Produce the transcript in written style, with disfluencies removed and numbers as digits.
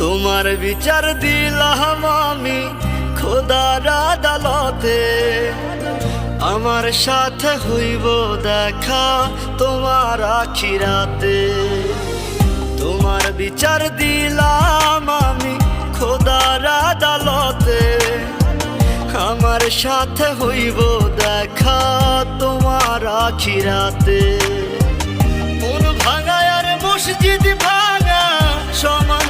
তোমার বিচার দিলাম আমি খোদার আদালতে, আমার সাথে হইব দেখা তোমার আখিরাতে। তোমার বিচার দিলাম আমি খোদার আদালতে, আমার সাথে হইব দেখা তোমার আখিরাতে। মন ভাঙা আর মসজিদ ভাঙা সমান